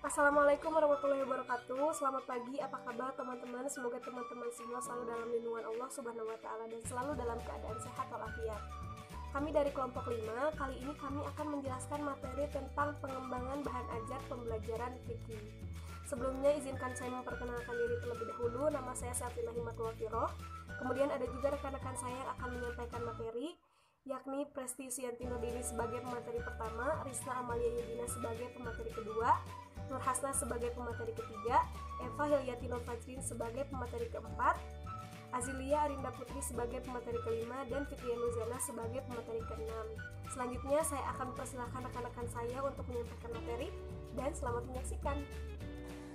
Assalamualaikum warahmatullahi wabarakatuh. Selamat pagi, apa kabar teman-teman? Semoga teman-teman semua selalu dalam lindungan Allah Subhanahu wa taala dan selalu dalam keadaan sehat walafiat. Kami dari kelompok 5, kali ini kami akan menjelaskan materi tentang pengembangan bahan ajar pembelajaran fikih. Sebelumnya izinkan saya memperkenalkan diri terlebih dahulu. Nama saya Safinah Himatul Wafiroh. Kemudian ada juga rekan-rekan saya yang akan menyampaikan materi, yakni Presti Yusianti Nurdini sebagai pemateri pertama, Risna Amalia Yudina sebagai pemateri kedua, Nur Hasna sebagai pemateri ketiga, Eva Hilyati Nurfajrin sebagai pemateri keempat, Azilia Arinda Putri sebagai pemateri kelima, dan Fitria Nuzana sebagai pemateri keenam. Selanjutnya saya akan mempersilahkan rekan-rekan saya untuk menyampaikan materi, dan selamat menyaksikan.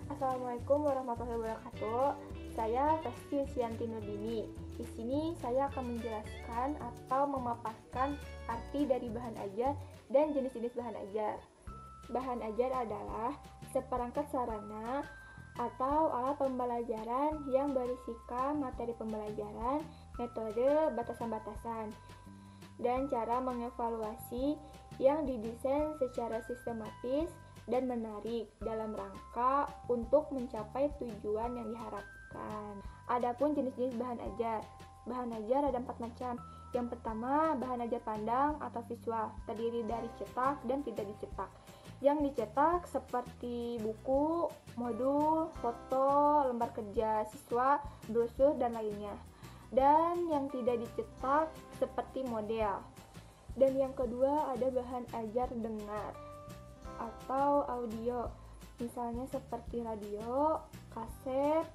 Assalamualaikum warahmatullahi wabarakatuh. Saya Presti Yusianti Nurdini. Di sini saya akan menjelaskan atau memaparkan arti dari bahan ajar dan jenis-jenis bahan ajar. Bahan ajar adalah seperangkat sarana atau alat pembelajaran yang berisikan materi pembelajaran, metode, batasan-batasan, dan cara mengevaluasi yang didesain secara sistematis dan menarik dalam rangka untuk mencapai tujuan yang diharapkan. Adapun jenis-jenis bahan ajar. Bahan ajar ada 4 macam. Yang pertama, bahan ajar pandang atau visual, terdiri dari cetak dan tidak dicetak. Yang dicetak seperti buku, modul, foto, lembar kerja siswa, brosur, dan lainnya. Dan yang tidak dicetak seperti model. Dan yang kedua ada bahan ajar dengar atau audio, misalnya seperti radio, kaset,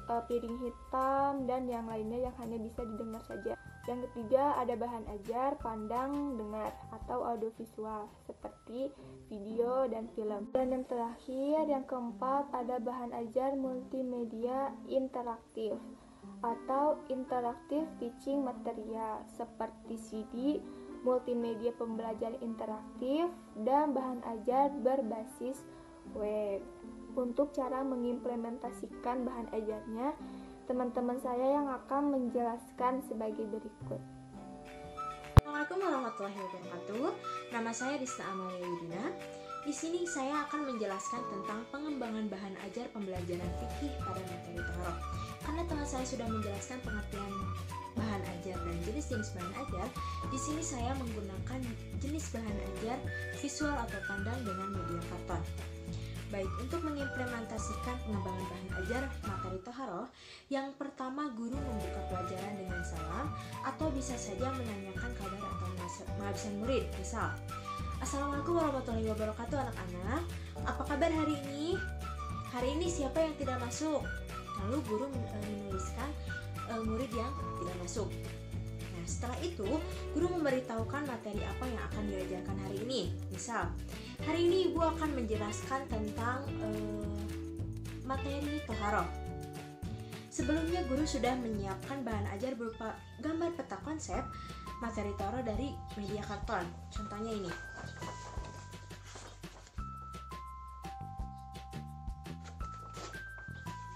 piring hitam, dan yang lainnya yang hanya bisa didengar saja. Yang ketiga ada bahan ajar pandang dengar atau audiovisual seperti video dan film. Dan yang terakhir, yang keempat, ada bahan ajar multimedia interaktif atau interactive teaching material seperti CD, multimedia pembelajaran interaktif, dan bahan ajar berbasis web. Untuk cara mengimplementasikan bahan ajarnya, teman-teman saya yang akan menjelaskan sebagai berikut. Assalamualaikum warahmatullahi wabarakatuh. Nama saya Risna Amalia Yudina. Di sini saya akan menjelaskan tentang pengembangan bahan ajar pembelajaran fikih pada materi Tharoh. Karena telah saya sudah menjelaskan pengertian bahan ajar dan jenis-jenis bahan ajar, di sini saya menggunakan jenis bahan ajar visual atau pandang dengan media karton. Baik, untuk mengimplementasikan pengembangan bahan ajar materi Tharoh, yang pertama guru membuka pelajaran dengan salam atau bisa saja menanyakan kabar atau mengabsen murid. Misal, Assalamualaikum warahmatullahi wabarakatuh anak-anak, apa kabar hari ini? Hari ini siapa yang tidak masuk? Lalu guru menuliskan murid yang tidak masuk. Nah, setelah itu guru memberitahukan materi apa yang akan diajarkan hari ini. Misal, hari ini ibu akan menjelaskan tentang materi Tharoh. Sebelumnya guru sudah menyiapkan bahan ajar berupa gambar peta konsep materi Tharoh dari media karton. Contohnya ini.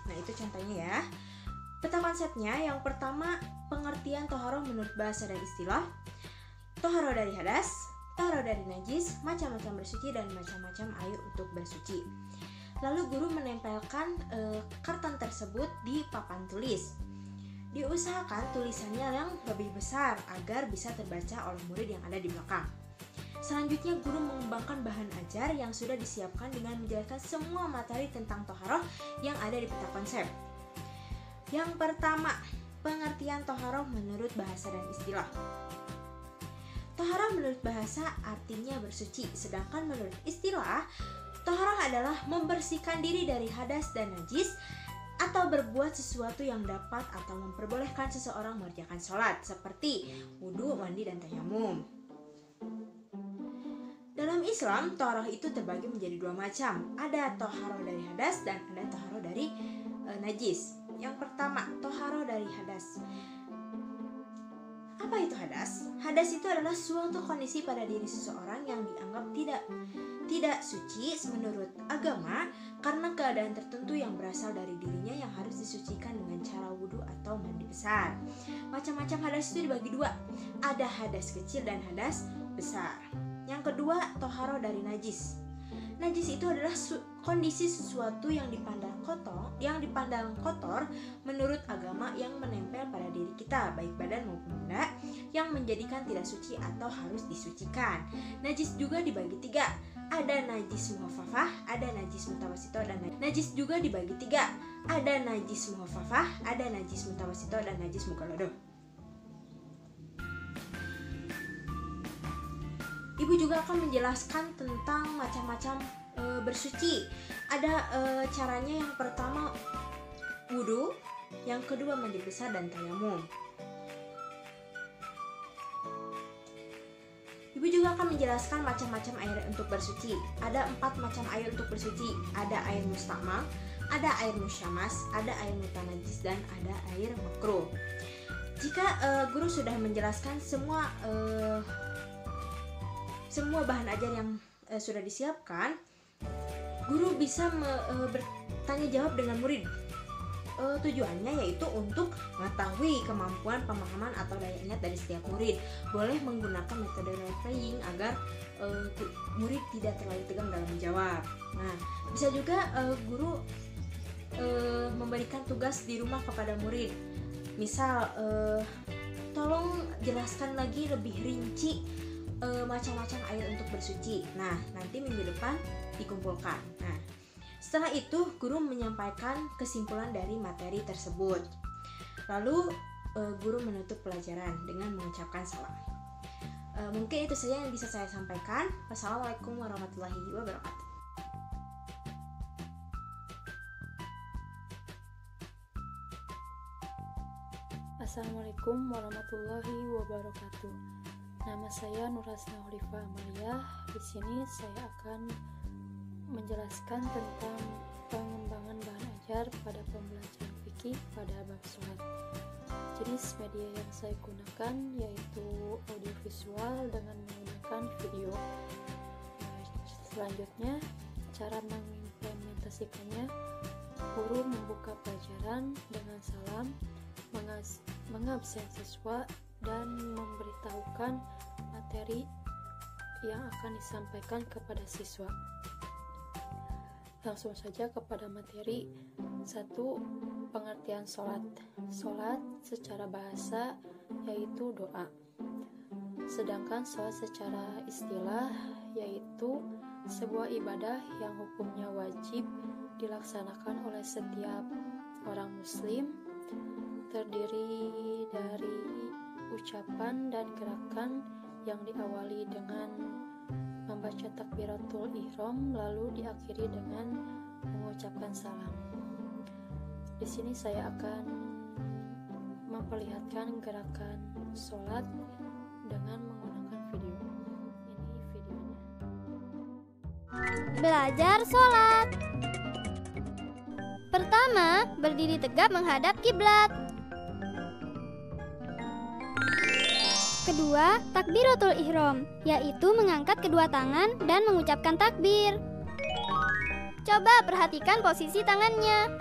Nah, itu contohnya ya. Peta konsepnya yang pertama, pengertian Tharoh menurut bahasa dan istilah, Tharoh dari hadas, Tharoh dari najis, macam-macam bersuci, dan macam-macam air untuk bersuci. Lalu guru menempelkan karton tersebut di papan tulis. Diusahakan tulisannya yang lebih besar agar bisa terbaca oleh murid yang ada di belakang. Selanjutnya guru mengembangkan bahan ajar yang sudah disiapkan dengan menjelaskan semua materi tentang Tharoh yang ada di peta konsep. Yang pertama, pengertian Tharoh menurut bahasa dan istilah. Tharoh menurut bahasa artinya bersuci, sedangkan menurut istilah, Tharoh adalah membersihkan diri dari hadas dan najis atau berbuat sesuatu yang dapat atau memperbolehkan seseorang mengerjakan sholat, seperti wudhu, mandi, dan tayamum. Dalam Islam, Tharoh itu terbagi menjadi 2 macam. Ada Tharoh dari hadas dan ada Tharoh dari najis. Yang pertama, Tharoh dari hadas. Apa itu hadas? Hadas itu adalah suatu kondisi pada diri seseorang yang dianggap tidak suci menurut agama karena keadaan tertentu yang berasal dari dirinya yang harus disucikan dengan cara wudhu atau mandi besar. Macam-macam hadas itu dibagi 2. Ada hadas kecil dan hadas besar. Yang kedua, Tharoh dari najis. Najis itu adalah kondisi sesuatu yang dipandang kotor menurut agama yang menempel pada diri kita, baik badan maupun benda, yang menjadikan tidak suci atau harus disucikan. Najis juga dibagi 3. Ada najis muhafafah, ada najis mutawasito, dan najis juga dibagi 3. Ada najis muhafafah, ada najis mutawasito, dan najis mughalladah. Ibu juga akan menjelaskan tentang macam-macam bersuci. Ada caranya, yang pertama wudu, yang kedua mandi besar dan tayamum. Ibu juga akan menjelaskan macam-macam air untuk bersuci. Ada 4 macam air untuk bersuci. Ada air mustakmal, ada air musyamas, ada air mutanajis, dan ada air makruh. Jika guru sudah menjelaskan semua bahan ajar yang sudah disiapkan, guru bisa bertanya jawab dengan murid. Tujuannya yaitu untuk mengetahui kemampuan pemahaman atau daya ingat dari setiap murid. Boleh menggunakan metode role playing agar murid tidak terlalu tegang dalam menjawab. Nah, bisa juga guru memberikan tugas di rumah kepada murid. Misal, tolong jelaskan lagi lebih rinci macam-macam air untuk bersuci. Nah, nanti minggu depan dikumpulkan. Nah, setelah itu guru menyampaikan kesimpulan dari materi tersebut. Lalu guru menutup pelajaran dengan mengucapkan salam. Mungkin itu saja yang bisa saya sampaikan. Wassalamualaikum warahmatullahi wabarakatuh. Assalamualaikum warahmatullahi wabarakatuh. Nama saya Nurhasna Hulifah Amalia. Di sini saya akan menjelaskan tentang pengembangan bahan ajar pada pembelajaran fikih pada bab sholat. Jenis media yang saya gunakan yaitu audiovisual dengan menggunakan video. Selanjutnya, cara mengimplementasikannya, guru membuka pelajaran dengan salam, mengabsen siswa, dan memberitahukan materi yang akan disampaikan kepada siswa. Langsung saja kepada materi. 1. Pengertian sholat. Sholat secara bahasa yaitu doa. Sedangkan sholat secara istilah yaitu sebuah ibadah yang hukumnya wajib dilaksanakan oleh setiap orang muslim, terdiri dari ucapan dan gerakan yang diawali dengan membaca takbiratul ihram lalu diakhiri dengan mengucapkan salam. Di sini saya akan memperlihatkan gerakan sholat dengan menggunakan video. Ini videonya. Belajar sholat. Pertama, berdiri tegap menghadap kiblat. Kedua, takbiratul ihram, yaitu mengangkat kedua tangan dan mengucapkan takbir. Coba perhatikan posisi tangannya.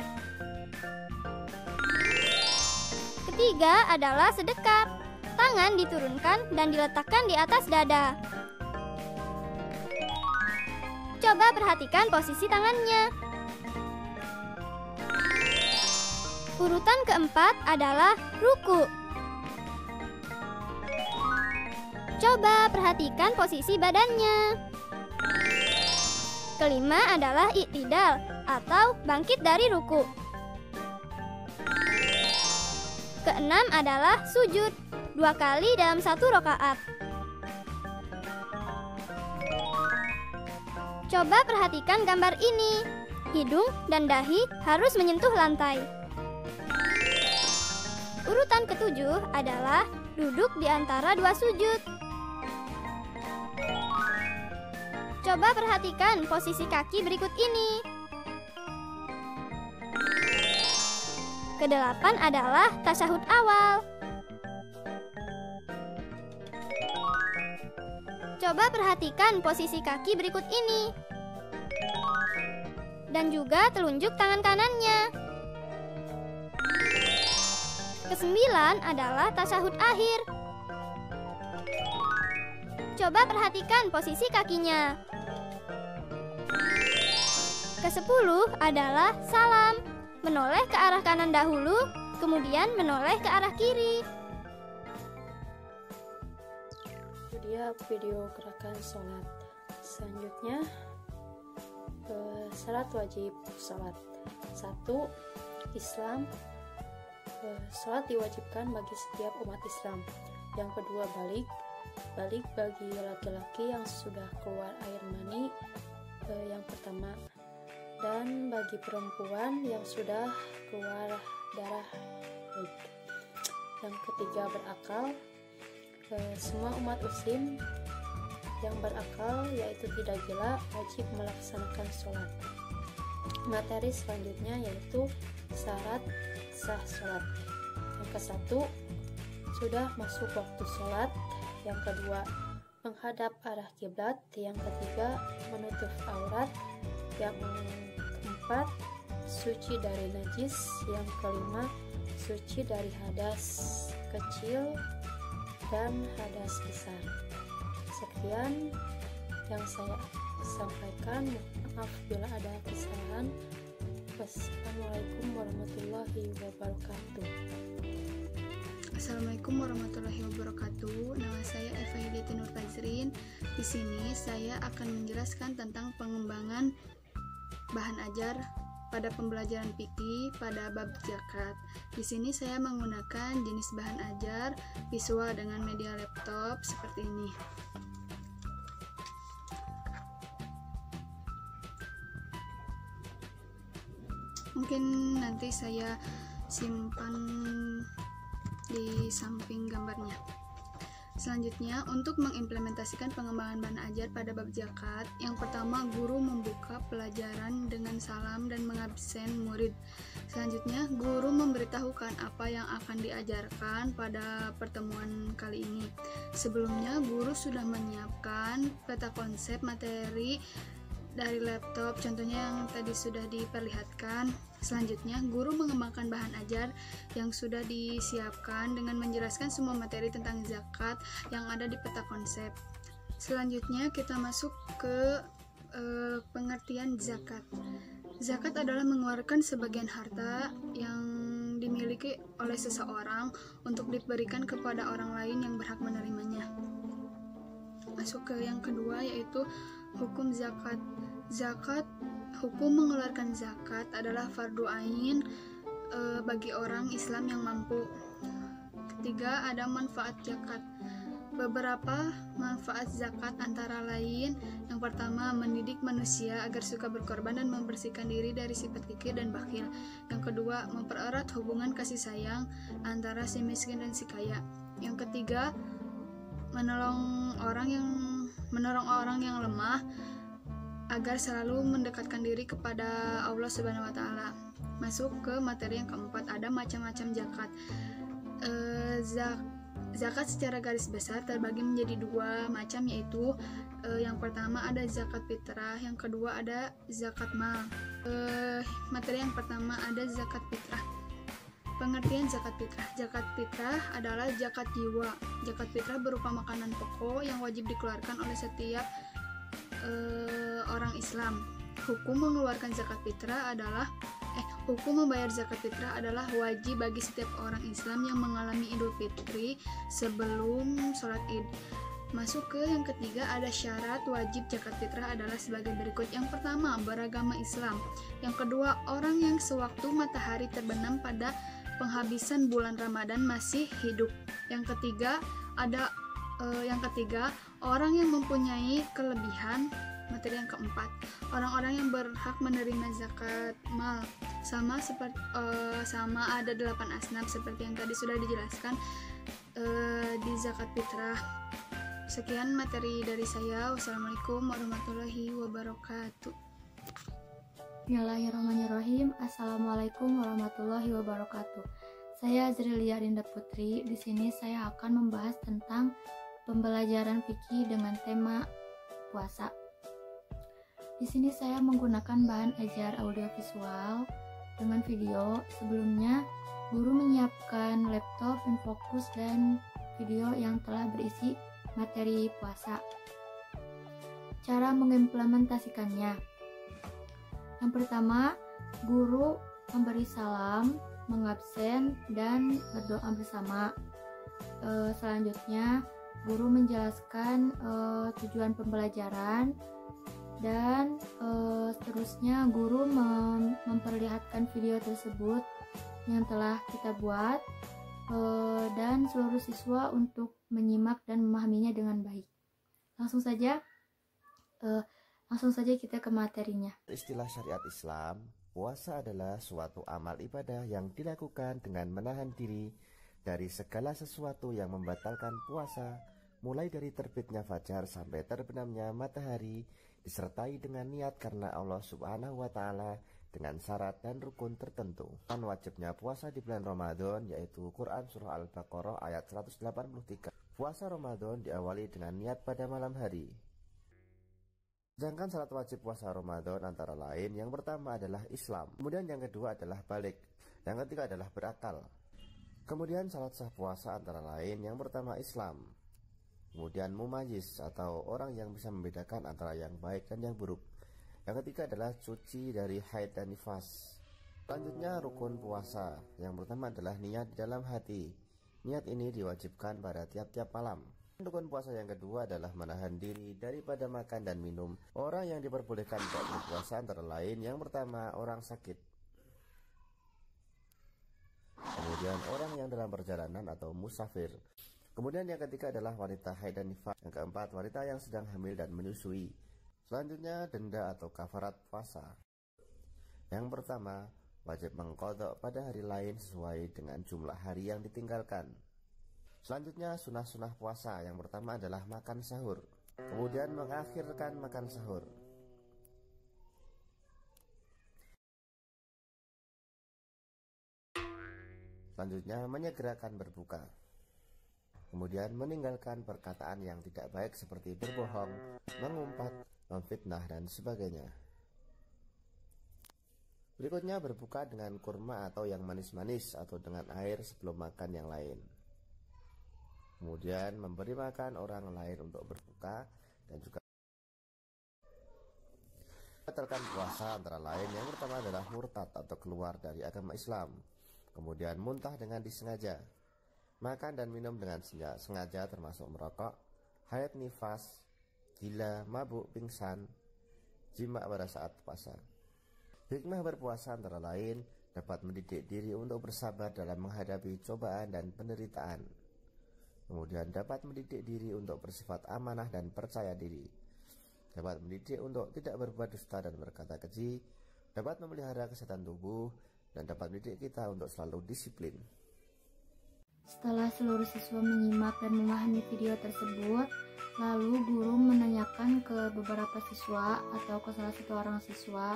Ketiga adalah sedekap. Tangan diturunkan dan diletakkan di atas dada. Coba perhatikan posisi tangannya. Urutan keempat adalah ruku. Coba perhatikan posisi badannya. Kelima adalah i'tidal atau bangkit dari ruku. Keenam adalah sujud 2 kali dalam 1 rakaat. Coba perhatikan gambar ini. Hidung dan dahi harus menyentuh lantai. Urutan ketujuh adalah duduk di antara 2 sujud. Coba perhatikan posisi kaki berikut ini. Kedelapan adalah tasyahud awal. Coba perhatikan posisi kaki berikut ini. Dan juga telunjuk tangan kanannya. Kesembilan adalah tasyahud akhir. Coba perhatikan posisi kakinya. Ke-10 adalah salam. Menoleh ke arah kanan dahulu, kemudian menoleh ke arah kiri. Itu dia video gerakan sholat. Selanjutnya, syarat wajib sholat. 1. Islam. Sholat diwajibkan bagi setiap umat Islam. Yang kedua, balik bagi laki-laki yang sudah keluar air mani yang pertama, dan bagi perempuan yang sudah keluar darah haid. Yang ketiga, berakal. Semua umat muslim yang berakal, yaitu tidak gila, wajib melaksanakan sholat. Materi selanjutnya yaitu syarat sah sholat. Yang ke-1, sudah masuk waktu sholat. Yang kedua, menghadap arah kiblat. Yang ketiga, menutup aurat. Yang keempat, suci dari najis. Yang kelima, suci dari hadas kecil dan hadas besar. Sekian yang saya sampaikan. Maaf bila ada kesalahan. Wassalamualaikum warahmatullahi wabarakatuh. Assalamualaikum warahmatullahi wabarakatuh. Nama saya Eva Hidayati Nur Fazrin. Di sini saya akan menjelaskan tentang pengembangan bahan ajar pada pembelajaran fikih pada bab zakat. Di sini saya menggunakan jenis bahan ajar visual dengan media laptop seperti ini. Mungkin nanti saya simpan di samping gambarnya. Selanjutnya, untuk mengimplementasikan pengembangan bahan ajar pada bab zakat, yang pertama, guru membuka pelajaran dengan salam dan mengabsen murid. Selanjutnya, guru memberitahukan apa yang akan diajarkan pada pertemuan kali ini. Sebelumnya, guru sudah menyiapkan peta konsep materi dari laptop, contohnya yang tadi sudah diperlihatkan. Selanjutnya, guru mengembangkan bahan ajar yang sudah disiapkan dengan menjelaskan semua materi tentang zakat yang ada di peta konsep. Selanjutnya, kita masuk ke pengertian zakat. Zakat adalah mengeluarkan sebagian harta yang dimiliki oleh seseorang untuk diberikan kepada orang lain yang berhak menerimanya. Masuk ke yang kedua, yaitu hukum zakat. Hukum mengeluarkan zakat adalah fardu ain bagi orang Islam yang mampu. Ketiga, ada manfaat zakat. Beberapa manfaat zakat antara lain, yang pertama, mendidik manusia agar suka berkorban dan membersihkan diri dari sifat kikir dan bakhil. Yang kedua, mempererat hubungan kasih sayang antara si miskin dan si kaya. Yang ketiga, menolong orang yang lemah agar selalu mendekatkan diri kepada Allah Subhanahu wa taala. Masuk ke materi yang keempat, ada macam-macam zakat. Zakat secara garis besar terbagi menjadi dua macam, yaitu yang pertama ada zakat fitrah, yang kedua ada zakat mal. Materi yang pertama ada zakat fitrah. Pengertian zakat fitrah. Zakat fitrah adalah zakat jiwa. Zakat fitrah berupa makanan pokok yang wajib dikeluarkan oleh setiap orang Islam. Hukum mengeluarkan zakat fitrah adalah hukum membayar zakat fitrah adalah wajib bagi setiap orang Islam yang mengalami Idul Fitri sebelum sholat Id. Masuk ke yang ketiga, ada syarat wajib zakat fitrah adalah sebagai berikut. Yang pertama, beragama Islam. Yang kedua, orang yang sewaktu matahari terbenam pada penghabisan bulan Ramadan masih hidup. Yang ketiga, orang yang mempunyai kelebihan. Materi yang keempat, orang-orang yang berhak menerima zakat mal. Sama ada 8 asnaf seperti yang tadi sudah dijelaskan di zakat fitrah. Sekian materi dari saya. Wassalamualaikum warahmatullahi wabarakatuh. Bismillahirrahmanirrahim. Assalamualaikum warahmatullahi wabarakatuh. Saya Azrilia Rinda Putri. Di sini saya akan membahas tentang pembelajaran fikih dengan tema puasa. Di sini saya menggunakan bahan ajar audiovisual dengan video. Sebelumnya, guru menyiapkan laptop, infocus, dan video yang telah berisi materi puasa. Cara mengimplementasikannya. Yang pertama, guru memberi salam, mengabsen, dan berdoa bersama. Selanjutnya, guru menjelaskan tujuan pembelajaran, dan seterusnya guru memperlihatkan video tersebut yang telah kita buat, dan seluruh siswa untuk menyimak dan memahaminya dengan baik. Langsung saja kita ke materinya. Istilah syariat Islam, puasa adalah suatu amal ibadah yang dilakukan dengan menahan diri dari segala sesuatu yang membatalkan puasa, mulai dari terbitnya fajar sampai terbenamnya matahari, disertai dengan niat karena Allah Subhanahu wa Ta'ala dengan syarat dan rukun tertentu. Dan wajibnya puasa di bulan Ramadan, yaitu Quran Surah Al-Baqarah ayat 183. Puasa Ramadan diawali dengan niat pada malam hari. Sedangkan syarat wajib puasa Ramadan antara lain, yang pertama adalah Islam, kemudian yang kedua adalah balik, yang ketiga adalah berakal. Kemudian syarat sah puasa antara lain, yang pertama Islam, kemudian mumayyiz atau orang yang bisa membedakan antara yang baik dan yang buruk. Yang ketiga adalah suci dari haid dan nifas. Selanjutnya rukun puasa. Yang pertama adalah niat di dalam hati. Niat ini diwajibkan pada tiap-tiap malam. Rukun puasa yang kedua adalah menahan diri daripada makan dan minum. Orang yang diperbolehkan untuk berpuasa antara lain, yang pertama orang sakit, kemudian orang yang dalam perjalanan atau musafir. Kemudian yang ketiga adalah wanita haid dan nifas. Yang keempat, wanita yang sedang hamil dan menyusui. Selanjutnya denda atau kafarat puasa. Yang pertama, wajib mengqadha pada hari lain sesuai dengan jumlah hari yang ditinggalkan. Selanjutnya sunah-sunah puasa. Yang pertama adalah makan sahur, kemudian mengakhirkan makan sahur. Selanjutnya menyegerakan berbuka, kemudian meninggalkan perkataan yang tidak baik seperti berbohong, mengumpat, memfitnah, dan sebagainya. Berikutnya berbuka dengan kurma atau yang manis-manis atau dengan air sebelum makan yang lain. Kemudian memberi makan orang lain untuk berbuka, dan juga membatalkan puasa antara lain, yang pertama adalah murtad atau keluar dari agama Islam, kemudian muntah dengan disengaja, makan dan minum dengan sengaja termasuk merokok, haid nifas, gila, mabuk, pingsan, jima pada saat puasa. Hikmah berpuasa antara lain dapat mendidik diri untuk bersabar dalam menghadapi cobaan dan penderitaan. Kemudian dapat mendidik diri untuk bersifat amanah dan percaya diri. Dapat mendidik untuk tidak berbuat dusta dan berkata keji. Dapat memelihara kesehatan tubuh dan dapat mendidik kita untuk selalu disiplin. Setelah seluruh siswa menyimak dan memahami video tersebut, lalu guru menanyakan ke beberapa siswa atau ke salah satu orang siswa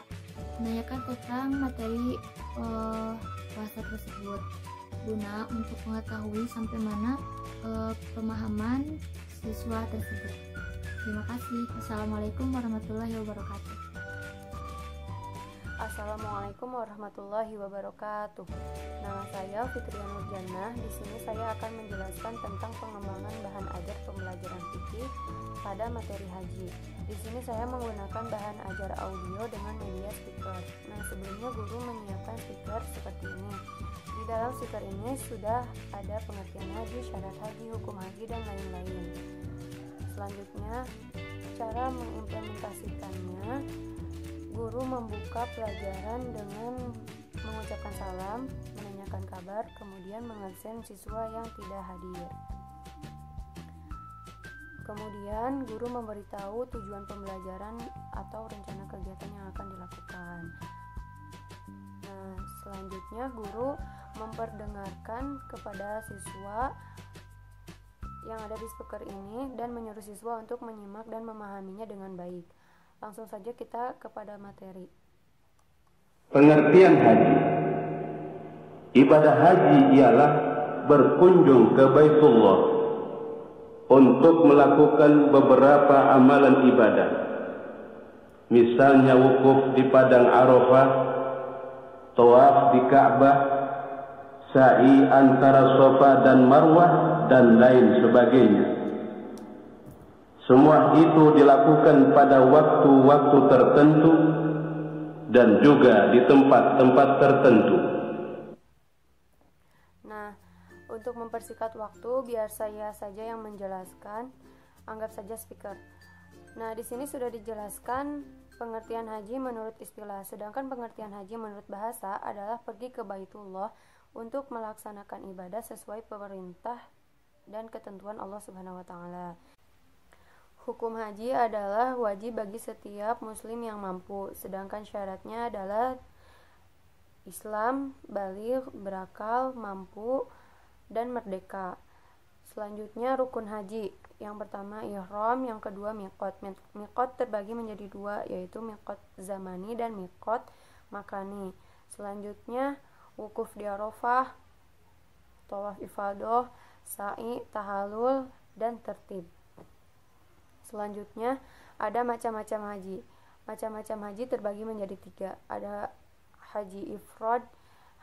menanyakan tentang materi puasa tersebut, guna untuk mengetahui sampai mana pemahaman siswa tersebut. Terima kasih. Assalamualaikum warahmatullahi wabarakatuh. Assalamualaikum warahmatullahi wabarakatuh. Nama saya Fitria Nurjannah. Di sini saya akan menjelaskan tentang pengembangan bahan ajar pembelajaran fikih pada materi haji. Di sini saya menggunakan bahan ajar audio dengan media speaker. Nah, sebelumnya guru menyiapkan speaker seperti ini. Di dalam speaker ini sudah ada pengertian haji, syarat haji, hukum haji, dan lain-lain. Selanjutnya, cara mengimplementasikannya. Guru membuka pelajaran dengan mengucapkan salam, menanyakan kabar, kemudian mengabsen siswa yang tidak hadir. Kemudian guru memberitahu tujuan pembelajaran atau rencana kegiatan yang akan dilakukan. Nah, selanjutnya guru memperdengarkan kepada siswa yang ada di speaker ini dan menyuruh siswa untuk menyimak dan memahaminya dengan baik. Langsung saja kita kepada materi. Pengertian haji. Ibadah haji ialah berkunjung ke Baitullah untuk melakukan beberapa amalan ibadah. Misalnya wukuf di padang Arafah, tawaf di Ka'bah, sa'i antara Safa dan Marwah, dan lain sebagainya. Semua itu dilakukan pada waktu-waktu tertentu dan juga di tempat-tempat tertentu. Nah, untuk mempersingkat waktu, biar saya saja yang menjelaskan. Anggap saja speaker. Nah, di sini sudah dijelaskan pengertian haji menurut istilah, sedangkan pengertian haji menurut bahasa adalah pergi ke Baitullah untuk melaksanakan ibadah sesuai perintah dan ketentuan Allah Subhanahu wa taala. Hukum haji adalah wajib bagi setiap muslim yang mampu, sedangkan syaratnya adalah Islam, baligh, berakal, mampu, dan merdeka. Selanjutnya rukun haji. Yang pertama ihram, yang kedua miqat. Miqat terbagi menjadi dua, yaitu miqat zamani dan miqat makani. Selanjutnya wukuf di Arafah, tawaf ifadah, sa'i, tahalul, dan tertib. Selanjutnya ada macam-macam haji. Macam-macam haji terbagi menjadi tiga. Ada haji ifrad,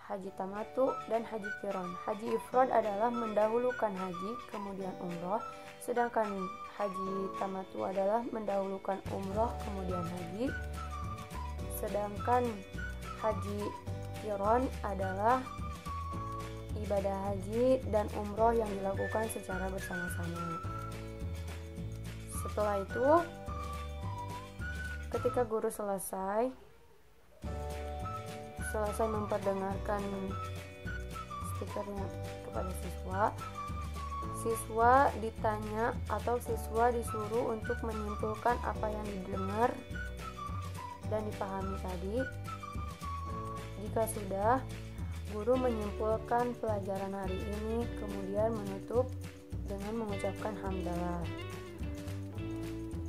haji tamatu, dan haji qiran. Haji ifrad adalah mendahulukan haji kemudian umroh, sedangkan haji tamatu adalah mendahulukan umroh kemudian haji, sedangkan haji qiran adalah ibadah haji dan umroh yang dilakukan secara bersama-sama. Setelah itu, ketika guru selesai memperdengarkan speakernya kepada siswa ditanya atau siswa disuruh untuk menyimpulkan apa yang didengar dan dipahami tadi. Jika sudah, guru menyimpulkan pelajaran hari ini, kemudian menutup dengan mengucapkan hamdalah.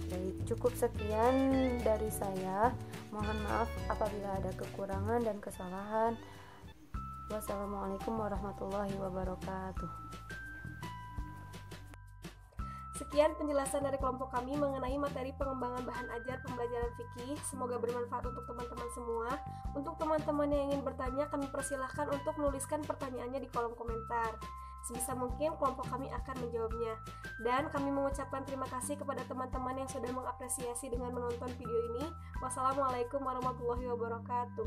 Baik, cukup sekian dari saya. Mohon maaf apabila ada kekurangan dan kesalahan. Wassalamualaikum warahmatullahi wabarakatuh. Sekian penjelasan dari kelompok kami mengenai materi pengembangan bahan ajar pembelajaran fikih. Semoga bermanfaat untuk teman-teman semua. Untuk teman-teman yang ingin bertanya, kami persilahkan untuk menuliskan pertanyaannya di kolom komentar. Sebisa mungkin kelompok kami akan menjawabnya. Dan kami mengucapkan terima kasih kepada teman-teman yang sudah mengapresiasi dengan menonton video ini. Wassalamualaikum warahmatullahi wabarakatuh.